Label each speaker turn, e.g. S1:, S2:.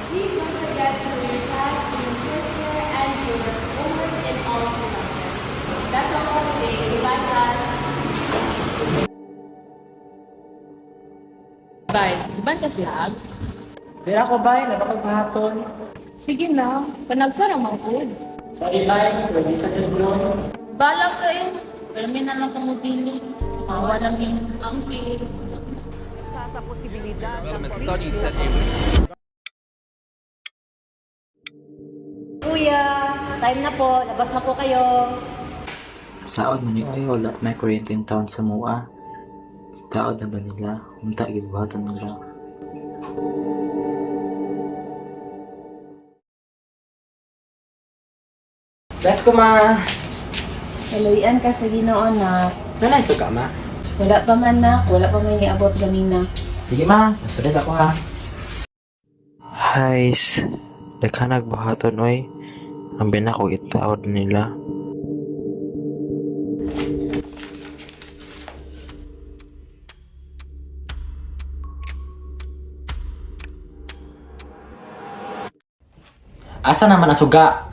S1: Please don't forget to do your task, your coursework, and your homework in all of the subjects. That's all for today. Goodbye, class.
S2: Bay, ban ka flag?
S3: Dira ko bay, napakagpahaton.
S2: Sige na, panagsara mang food.
S3: Sorry bay, pwede sa telepono.
S4: Balak kayo. Kami na lang kumudili. Wala min.
S2: Okay.
S5: Sa posibilidad ng
S6: Development
S5: police
S6: studies said
S5: Kuya, time na po. Labas na po kayo.
S7: Saod man yung ay wala may kuryente in town sa mua. Taod na ba nila? Unta gibuhatan nila.
S3: Bless ko ma.
S2: Haluyan ka sa Ginoo na.
S3: Nanay suka ma.
S2: Wala pa man na, wala pa man niabot ganina.
S3: Sige ma, masulit ako ha.
S7: Hays, daghan nagbuhaton oy. Ang binako itaod nila.
S3: Asa naman ang suga?